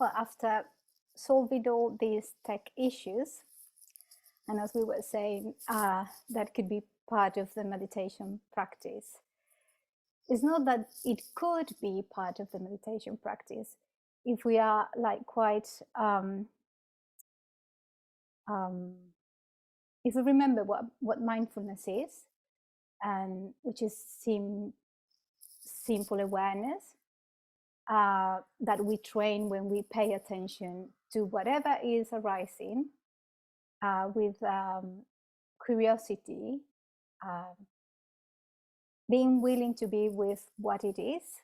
Well, after solving all these tech issues, and as we were saying, that could be part of the meditation practice. It's not that it could be part of the meditation practice if we are like quite if we remember what mindfulness is, and which is simple awareness that we train when we pay attention to whatever is arising with curiosity, being willing to be with what it is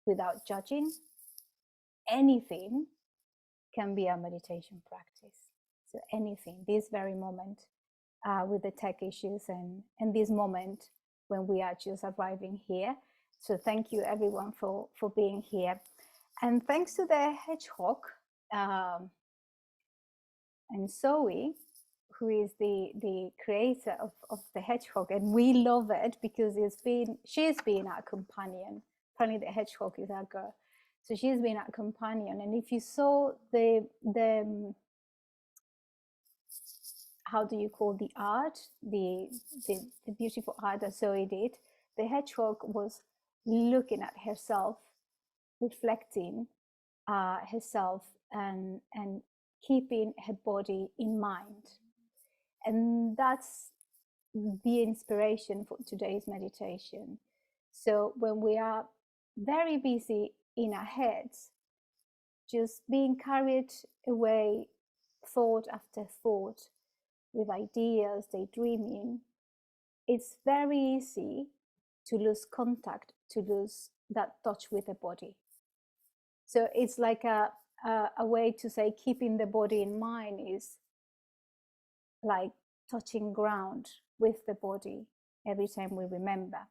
without judging. Anything can be a meditation practice. So anything, this very moment with the tech issues, and this moment when we are just arriving here. So thank you everyone for being here. And thanks to the hedgehog and Zoe, who is the creator of the hedgehog, and we love it because she's been our companion. Apparently the hedgehog is our girl. So she's been our companion. And if you saw the how do you call the art, the beautiful art that Zoe did, the hedgehog was looking at herself, reflecting herself, and keeping her body in mind. And that's the inspiration for today's meditation. So when we are very busy in our heads, just being carried away thought after thought with ideas, daydreaming, it's very easy to lose contact, to lose that touch with the body. So it's like a way to say keeping the body in mind is like touching ground with the body every time we remember.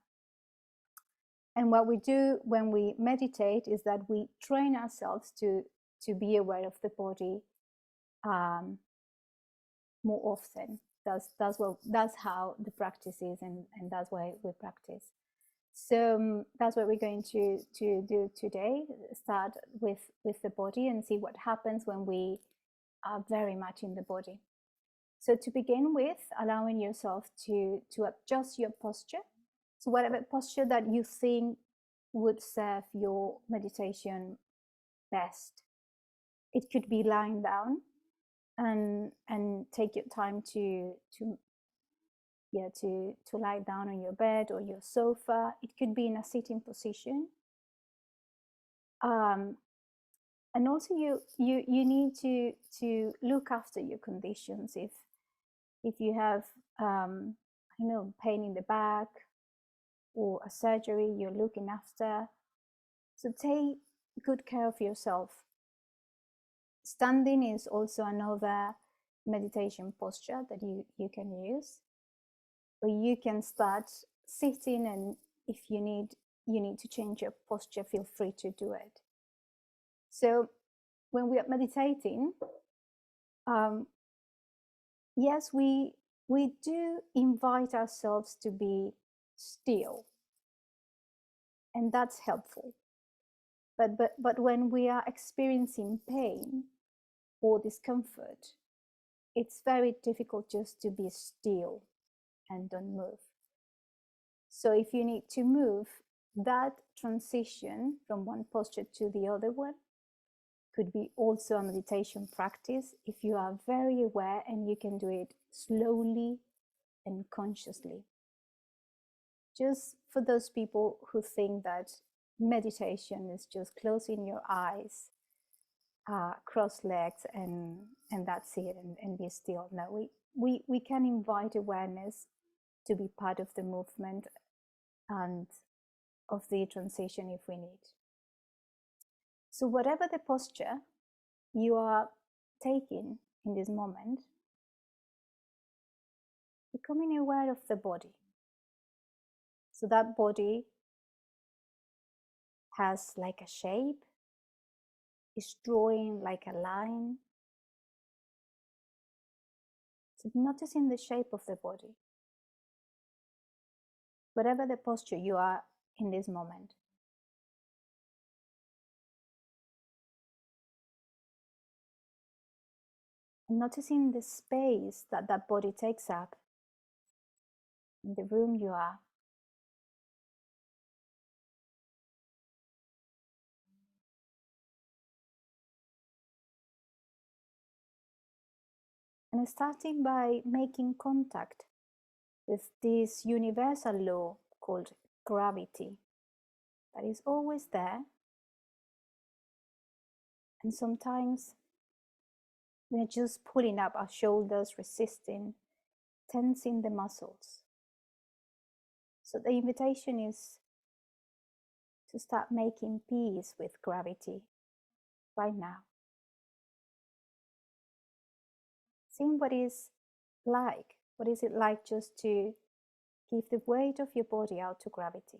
And what we do when we meditate is that we train ourselves to be aware of the body more often. That's how the practice is, and that's why we practice. So that's what we're going to do today. Start with the body and see what happens when we are very much in the body. So to begin with, allowing yourself to adjust your posture. So whatever posture that you think would serve your meditation best. It could be lying down, and take your time to lie down on your bed or your sofa. It could be in a sitting position. And also you need to look after your conditions. If you have pain in the back or a surgery you're looking after, so take good care of yourself. Standing is also another meditation posture that you can use, or you can start sitting, and if you need to change your posture, feel free to do it. So when we are meditating, yes, we do invite ourselves to be still, and that's helpful. But when we are experiencing pain or discomfort, it's very difficult just to be still and don't move. So if you need to move, that transition from one posture to the other one could be also a meditation practice if you are very aware and you can do it slowly and consciously. Just for those people who think that meditation is just closing your eyes, cross legs, and that's it, and be still. No, we can invite awareness to be part of the movement and of the transition if we need. So whatever the posture you are taking in this moment, becoming aware of the body. So that body has like a shape, is drawing like a line. So noticing the shape of the body. Whatever the posture you are in this moment. noticing the space that that body takes up in the room you are. And starting by making contact with this universal law called gravity that is always there. And sometimes we're just pulling up our shoulders, resisting, tensing the muscles. So the invitation is to start making peace with gravity right now. Seeing what is like. What is it like just to give the weight of your body out to gravity?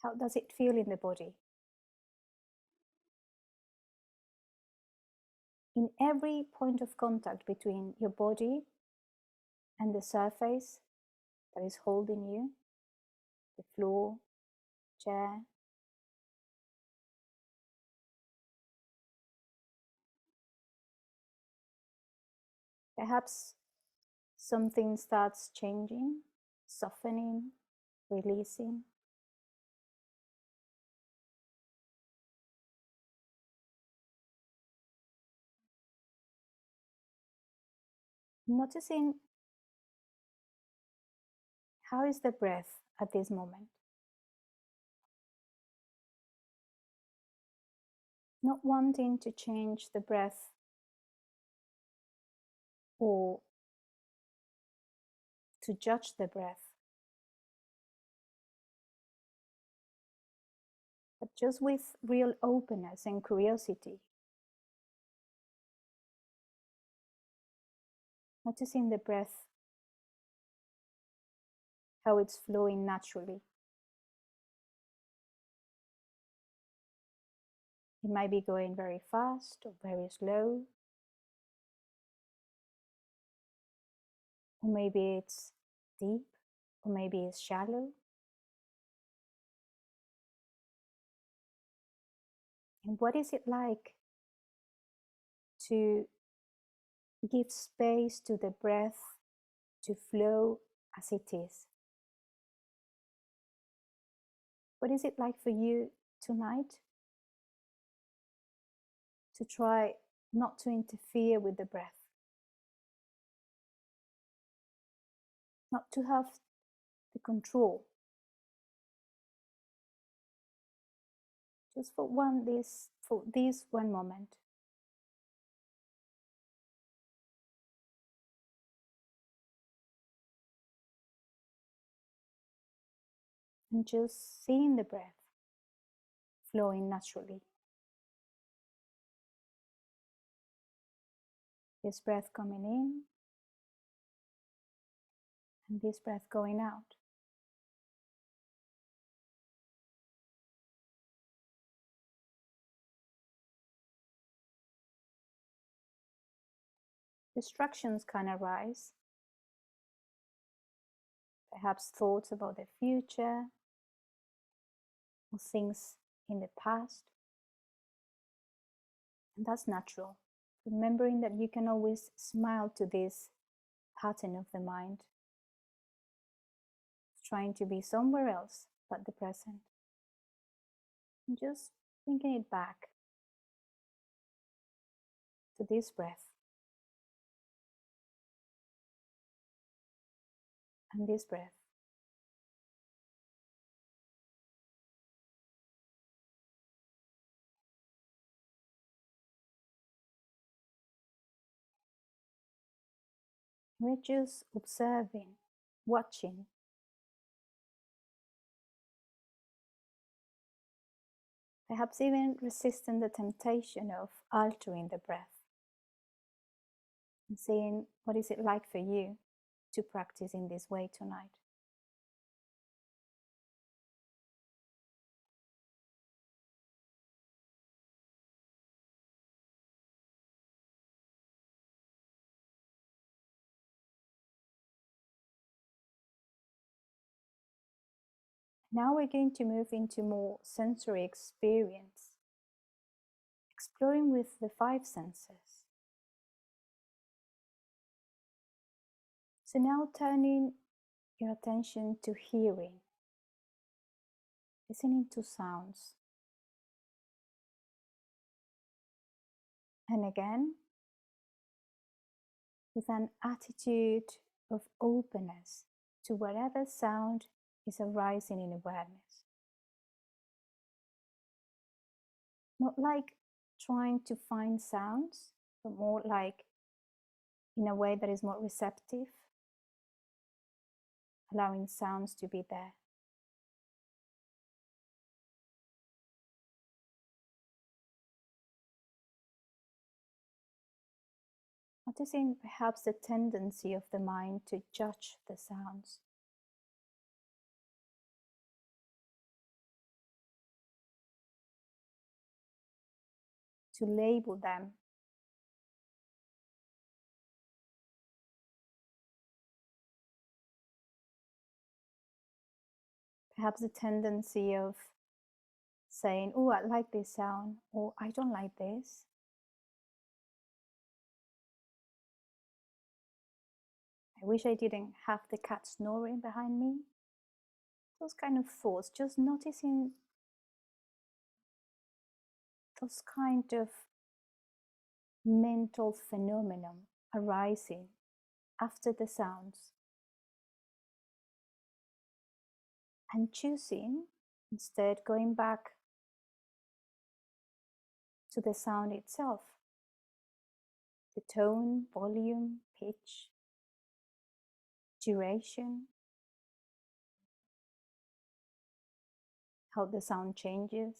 How does it feel in the body? In every point of contact between your body and the surface that is holding you, the floor, chair, perhaps something starts changing, softening, releasing. Noticing how is the breath at this moment. Not wanting to change the breath or to judge the breath, but just with real openness and curiosity. Noticing the breath, how it's flowing naturally. It might be going very fast or very slow. Or maybe it's deep, or maybe it's shallow. And what is it like to give space to the breath to flow as it is? What is it like for you tonight to try not to interfere with the breath? Not to have the control. Just for this one moment. And just seeing the breath flowing naturally. This breath coming in and this breath going out. Distractions can arise. Perhaps thoughts about the future or things in the past. And that's natural. Remembering that you can always smile to this pattern of the mind, trying to be somewhere else but the present. And just bringing it back to this breath and this breath. We're just observing, watching. Perhaps even resisting the temptation of altering the breath. And seeing what is it like for you to practice in this way tonight. Now we're going to move into more sensory experience, exploring with the five senses. So now turning your attention to hearing, listening to sounds. And again, with an attitude of openness to whatever sound is arising in awareness. Not like trying to find sounds, but more like in a way that is more receptive, allowing sounds to be there. Noticing perhaps the tendency of the mind to judge the sounds. To label them. Perhaps the tendency of saying, oh, I like this sound, or I don't like this. I wish I didn't have the cat snoring behind me. Those kind of thoughts, just noticing those kind of mental phenomenon arising after the sounds. And choosing, instead, going back to the sound itself. The tone, volume, pitch, duration, how the sound changes.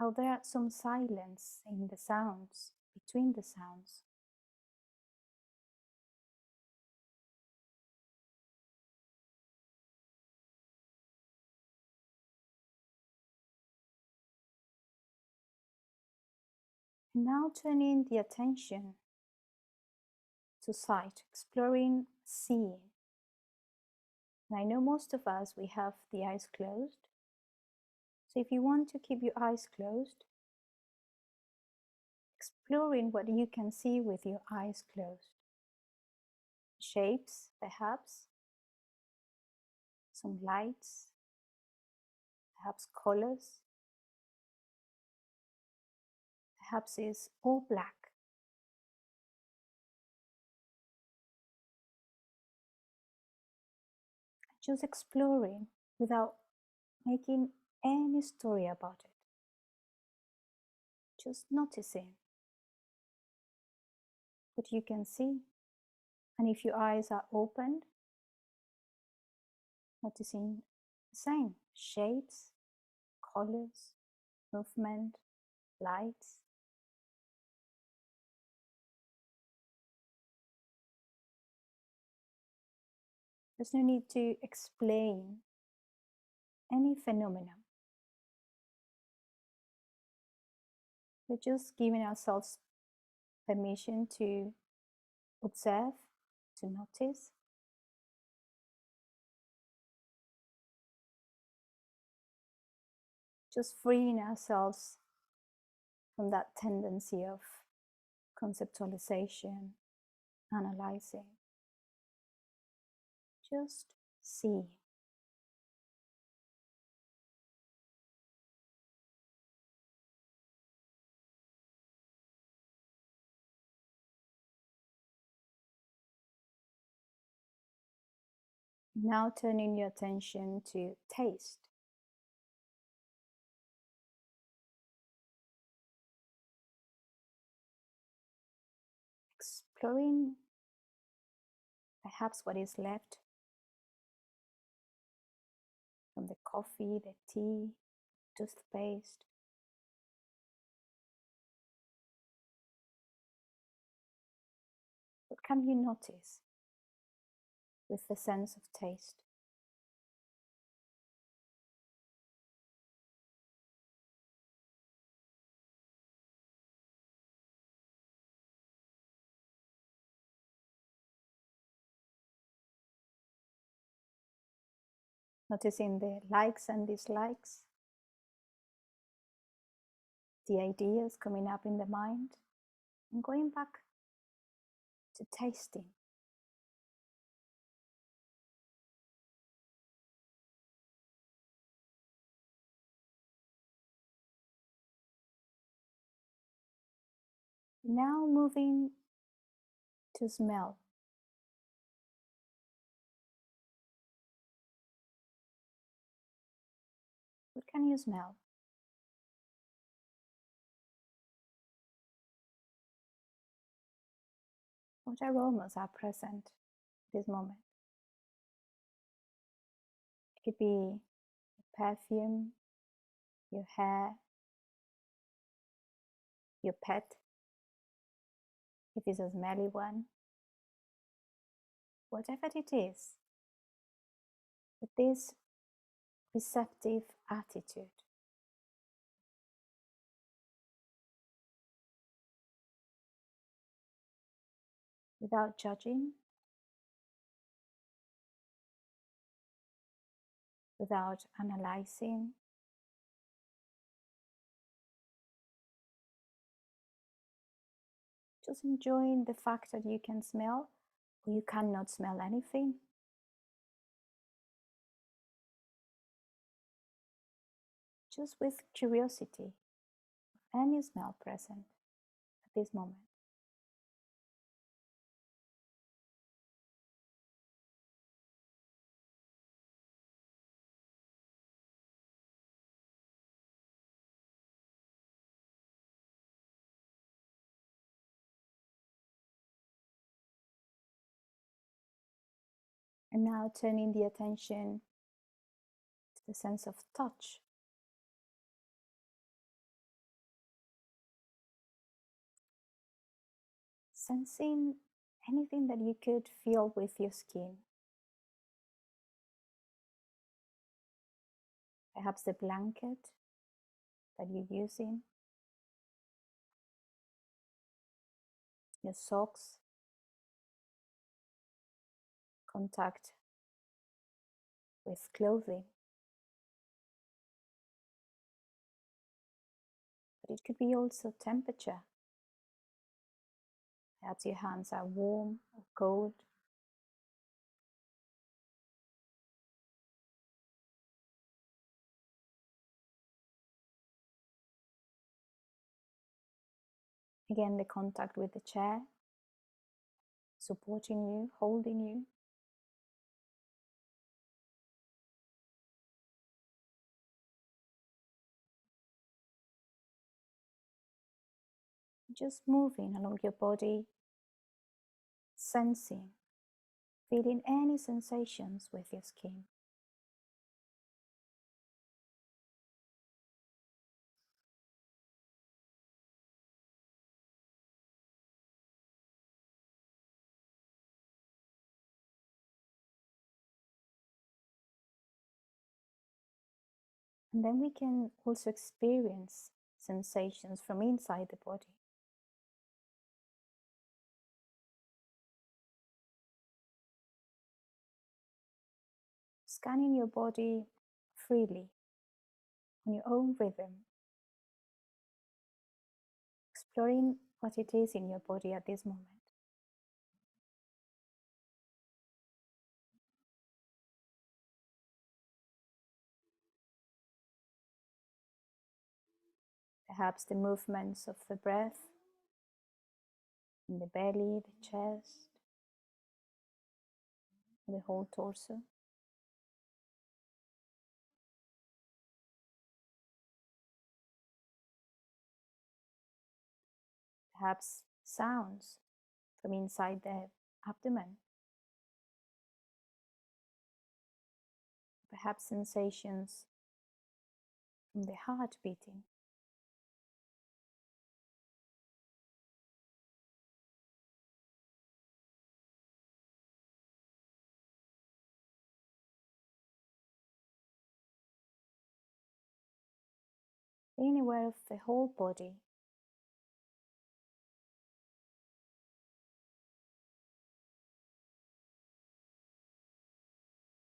How there are some silence in the sounds, between the sounds. And now turning the attention to sight, exploring seeing. And I know most of us, we have the eyes closed. So if you want to keep your eyes closed, exploring what you can see with your eyes closed. Shapes, perhaps, some lights, perhaps colors, perhaps it's all black. Just exploring without making any story about it. Just noticing what you can see. And if your eyes are opened, noticing the same shapes, colors, movement, lights. There's no need to explain any phenomenon. We're just giving ourselves permission to observe, to notice. Just freeing ourselves from that tendency of conceptualization, analyzing. Just see. Now turning your attention to taste. Exploring perhaps what is left from the coffee, the tea, toothpaste. What can you notice with the sense of taste? noticing the likes and dislikes, the ideas coming up in the mind, and going back to tasting. Now moving to smell. What can you smell? What aromas are present at this moment? It could be a perfume, your hair, your pet, if it's a smelly one. Whatever it is, with this receptive attitude. Without judging, without analyzing, just enjoying the fact that you can smell or you cannot smell anything. Just with curiosity, any smell present at this moment. And now turning the attention to the sense of touch. Sensing anything that you could feel with your skin. Perhaps the blanket that you're using, your socks, contact with clothing. But it could be also temperature. Perhaps your hands are warm or cold. Again, the contact with the chair, supporting you, holding you. Just moving along your body, sensing, feeling any sensations with your skin. And then we can also experience sensations from inside the body. Scanning your body freely on your own rhythm, exploring what it is in your body at this moment. Perhaps the movements of the breath in the belly, the chest, the whole torso. Perhaps sounds from inside the abdomen. Perhaps sensations from the heart beating. Being aware of the whole body.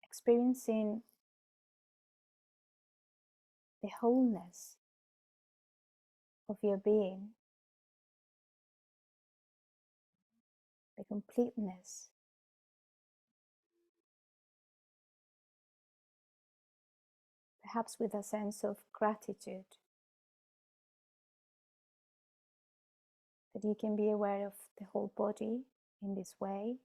Experiencing the wholeness of your being, the completeness. Perhaps with a sense of gratitude that you can be aware of the whole body in this way.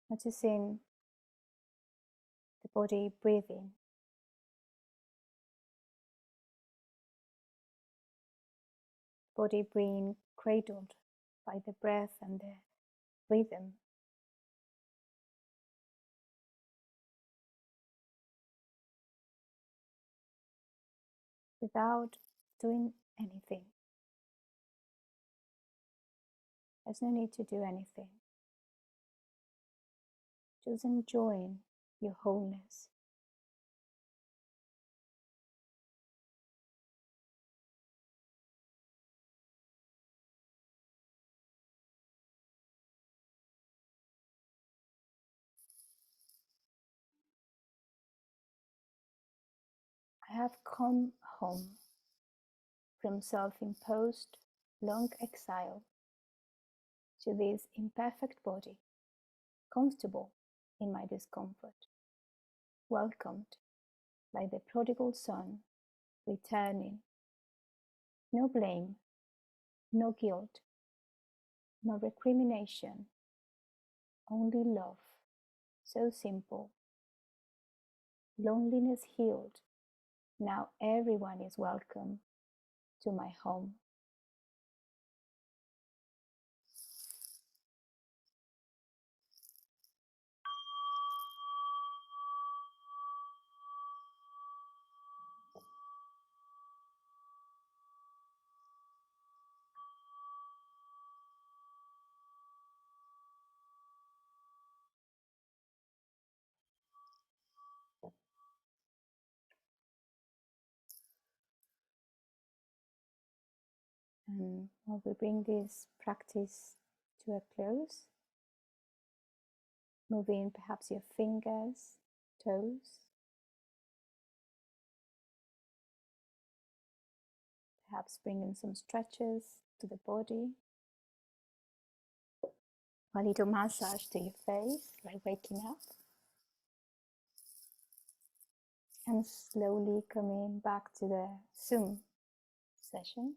Noticing the body breathing, body being cradled by the breath and the rhythm. Without doing anything. There's no need to do anything. Just enjoying your wholeness. I have come home from self-imposed long exile to this imperfect body, comfortable in my discomfort, welcomed like the prodigal son returning. No blame, no guilt, no recrimination, only love, so simple. Loneliness healed. Now everyone is welcome to my home. And while we bring this practice to a close, moving perhaps your fingers, toes, perhaps bringing some stretches to the body, a little massage to your face, like waking up, and slowly coming back to the Zoom session.